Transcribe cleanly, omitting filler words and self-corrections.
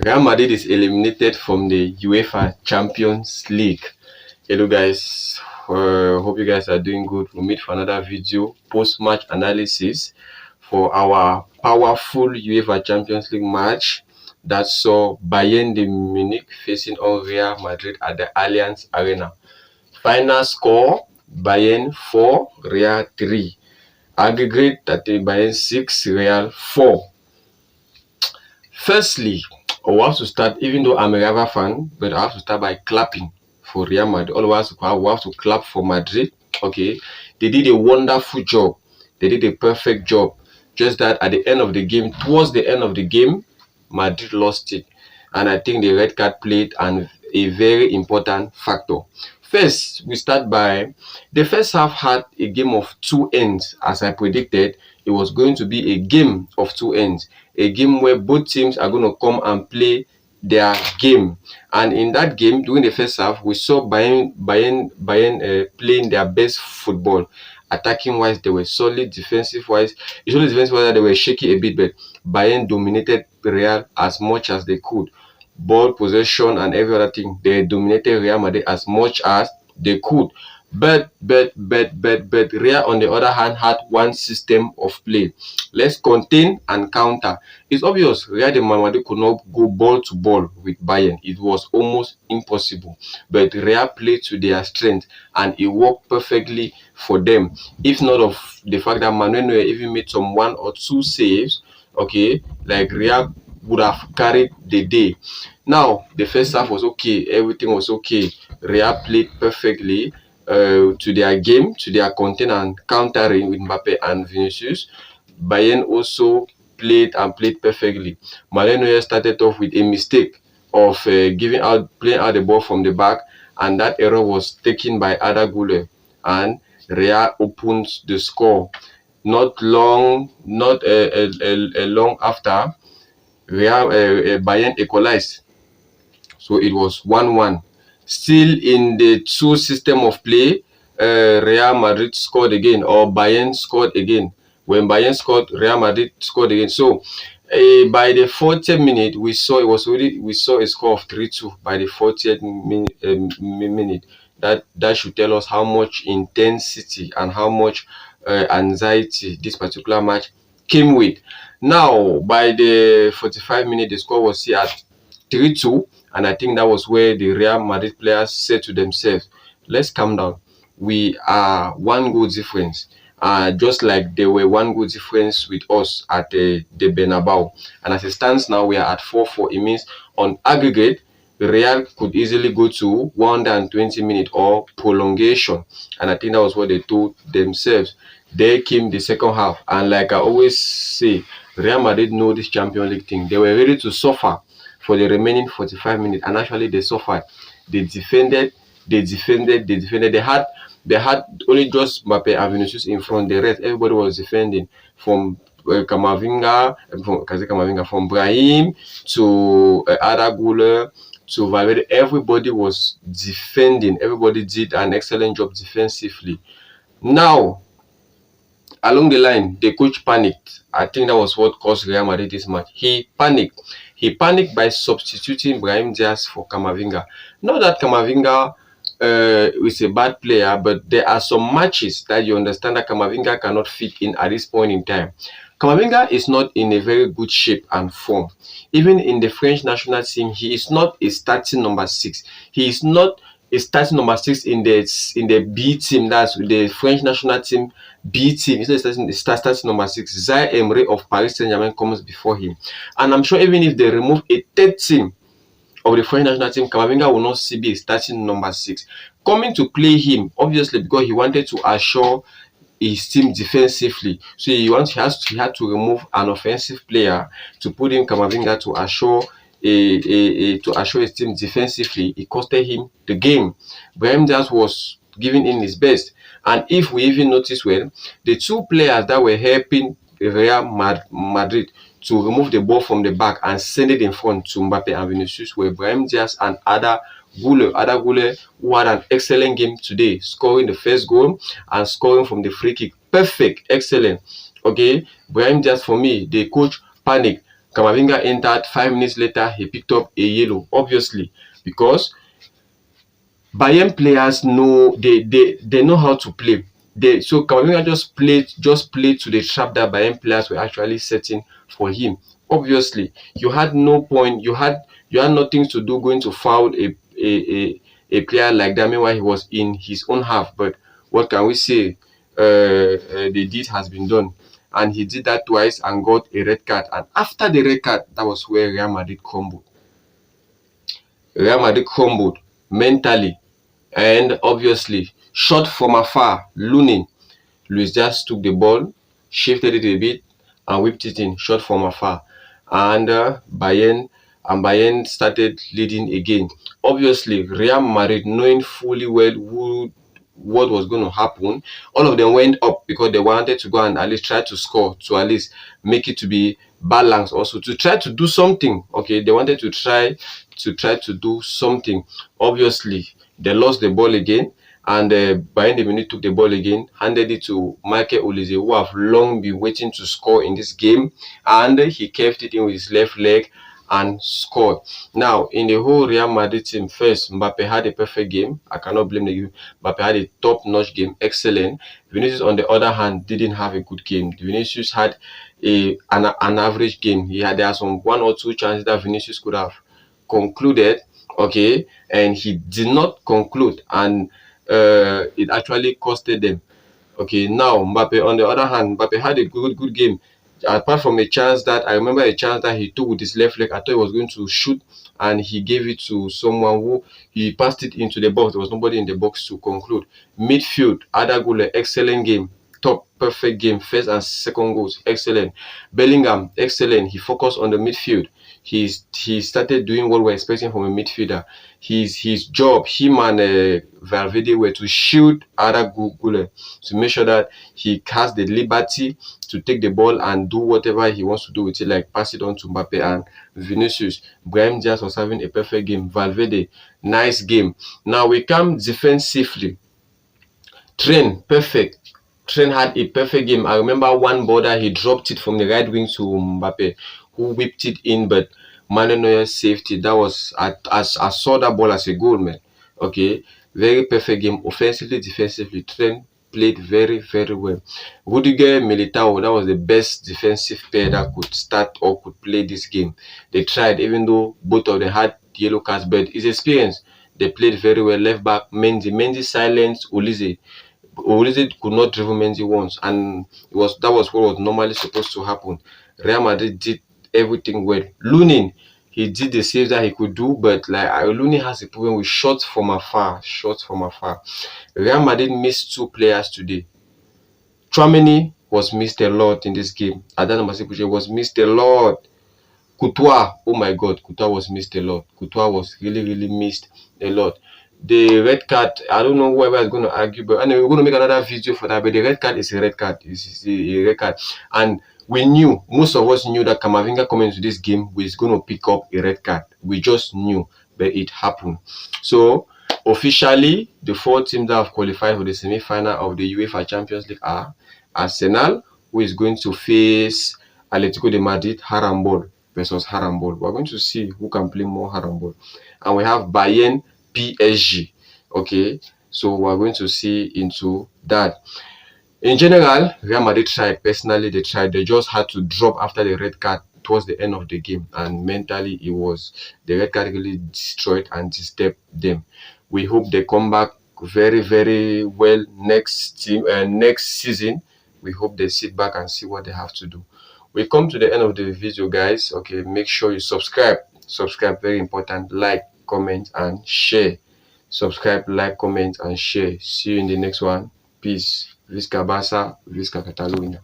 Real Madrid is eliminated from the UEFA Champions League. Hello guys, hope you guys are doing good. We'll meet for another video post-match analysis for our powerful UEFA Champions League match that saw Bayern de Munich facing on Real Madrid at the Allianz Arena. Final score, Bayern 4, Real 3. Aggregate that Bayern 6, Real 4. Firstly, I have to start, even though I'm a Real fan, but I have to start by clapping for Real Madrid. All of us have to clap for Madrid. Okay, they did a wonderful job. They did a perfect job. Just that at the end of the game, towards the end of the game, Madrid lost it. And I think the red card played a very important factor. First, we start by the first half had a game of two ends. As I predicted, it was going to be a game of two ends. A game where both teams are going to come and play their game. And in that game, during the first half, we saw Bayern playing their best football. Attacking wise, they were solid. Defensive wise, they were shaky a bit, but Bayern dominated Real as much as they could. Ball possession and every other thing, they dominated Real Madrid as much as they could. But Real, on the other hand, had one system of play. Let's contain and counter. It's obvious Real de Madrid could not go ball to ball with Bayern. It was almost impossible. But Real played to their strength and it worked perfectly for them. If not of the fact that Manuel Neuer even made some one or two saves, okay, like Real would have carried the day. Now, the first half was okay. Everything was okay. Real played perfectly to their game, to their content and countering with Mbappe and Vinicius. Bayern also played perfectly. Manuel Neuer started off with a mistake of playing out the ball from the back, and that error was taken by Arda Güler, and Real opened the score. Not long after, Bayern equalized, so it was 1-1. Still in the two system of play, Real Madrid scored again, or Bayern scored again. When Bayern scored, Real Madrid scored again. So by the 40th minute, we saw a score of 3-2 by the 40th minute. That should tell us how much intensity and how much anxiety this particular match came with. Now, by the 45 minute, the score was here at 3-2, and I think that was where the Real Madrid players said to themselves, let's calm down. We are one goal difference, just like they were one goal difference with us at the Bernabeu. And as it stands now, we are at 4-4. It means on aggregate, Real could easily go to 120 minutes or prolongation. And I think that was what they told themselves. There came the second half. And like I always say, Real Madrid know this Champions League thing. They were ready to suffer for the remaining 45 minutes. And actually, they suffered. They defended. They had only just Mbappe and Vinicius in front. The rest, everybody was defending, from Camavinga, from Brahim to Arda Güler to Valverde. Everybody was defending. Everybody did an excellent job defensively. Now, along the line, the coach panicked. I think that was what caused Real Madrid this match. He panicked. He panicked by substituting Brahim Diaz for Camavinga. Not that Camavinga is a bad player, but there are some matches that you understand that Camavinga cannot fit in at this point in time. Camavinga is not in a very good shape and form. Even in the French national team, he is not a starting number 6. He is not a starting number 6 in the B team. That's the French national team B team. He's not starting number 6. Zaire Emery of Paris Saint-Germain comes before him. And I'm sure even if they remove a third team of the French national team, Camavinga will not be a starting number 6. Coming to play him, obviously, because he wanted to assure his team defensively. So he had to remove an offensive player to put in Camavinga to assure his team defensively. It costed him the game. Brahim Diaz was giving in his best. And if we even notice well, the two players that were helping Real Madrid to remove the ball from the back and send it in front to Mbappe and Vinicius were Brahim Diaz and Arda Güler, who had an excellent game today, scoring the first goal and scoring from the free kick. Perfect, excellent. Okay, Brahim Diaz, for me, the coach panicked. Camavinga entered. 5 minutes later, he picked up a yellow, obviously, because Bayern players know they know how to play. So Camavinga just played to the trap that Bayern players were actually setting for him. Obviously, you had no point. You had nothing to do going to foul a player like that. Meanwhile, he was in his own half. But what can we say? The deed has been done, and he did that twice and got a red card. And after the red card, that was where Real Madrid crumbled. Real Madrid crumbled mentally. And obviously, shot from afar, Lunin. Luis just took the ball, shifted it a bit, and whipped it in, shot from afar. And Bayern started leading again. Obviously, Real Madrid, knowing fully well what was going to happen, all of them went up because they wanted to go and at least try to score, to at least make it to be balanced, also to try to do something. Okay, they wanted to try to do something. Obviously, they lost the ball again, and Bayern Munich took the ball again, handed it to Michael Olise, who have long been waiting to score in this game, and he kept it in with his left leg and scored. Now, in the whole Real Madrid team, first, Mbappe had a perfect game. I cannot blame the game. Mbappe had a top-notch game, excellent. Vinicius, on the other hand, didn't have a good game. Vinicius had an average game. There are some 1 or 2 chances that Vinicius could have concluded, okay, and he did not conclude, and it actually costed them. Okay, now Mbappe, on the other hand, Mbappe had a good game. Apart from a chance that I remember, a chance that he took with his left leg. I thought he was going to shoot, and he gave it to someone who he passed it into the box. There was nobody in the box to conclude. Midfield, Ada Gule, excellent game. Top perfect game. First and second goals, excellent. Bellingham, excellent. He focused on the midfield. He started doing what we're expecting from a midfielder. His job, him and Valverde, were to shield Ada Gule, to make sure that he has the liberty to take the ball and do whatever he wants to do with it, like pass it on to Mbappe and Vinicius. Brahim Diaz was having a perfect game. Valverde, nice game. Now we come defensively. Trent, perfect. Trent had a perfect game. I remember one ball that he dropped it from the right wing to Mbappe, who whipped it in, but Manuel Neuer saved it. That was, I saw that ball as a goal, man. Okay, very perfect game. Offensively, defensively, Trent played very, very well. Rudiger, Militao, that was the best defensive pair that could start or could play this game. They tried, even though both of them had yellow cards, but it's experience. They played very well. Left back, Mendy silenced Olise. Olise could not dribble Mendy once, and that was what was normally supposed to happen. Real Madrid did everything well. Lunin, he did the saves that he could do, but like Lunin has a problem with shots from afar. Real Madrid missed 2 players today. Tchouaméni was missed a lot in this game. Adana Masipuche was missed a lot. Courtois, oh my God, Courtois was missed a lot. Courtois was really missed a lot. The red card, I don't know whoever is going to argue, but anyway, we're going to make another video for that. But the red card is a red card. It's a red card. And we knew, most of us knew that Camavinga coming into this game was going to pick up a red card. We just knew, but it happened. So, officially, the 4 teams that have qualified for the semi-final of the UEFA Champions League are Arsenal, who is going to face Atletico de Madrid, Harambol versus Harambol. We're going to see who can play more Harambol. And we have Bayern, PSG. Okay, so we're going to see into that. In general, Real Madrid tried. Personally, they tried. They just had to drop after the red card towards the end of the game, and mentally, the red card really destroyed and disturbed them. We hope they come back very well next season. We hope they sit back and see what they have to do. We come to the end of the video, guys. Okay, make sure you subscribe. Very important. Like, comment, and share. Subscribe, like, comment, and share. See you in the next one. Peace. Visca Barça, Visca Catalunya.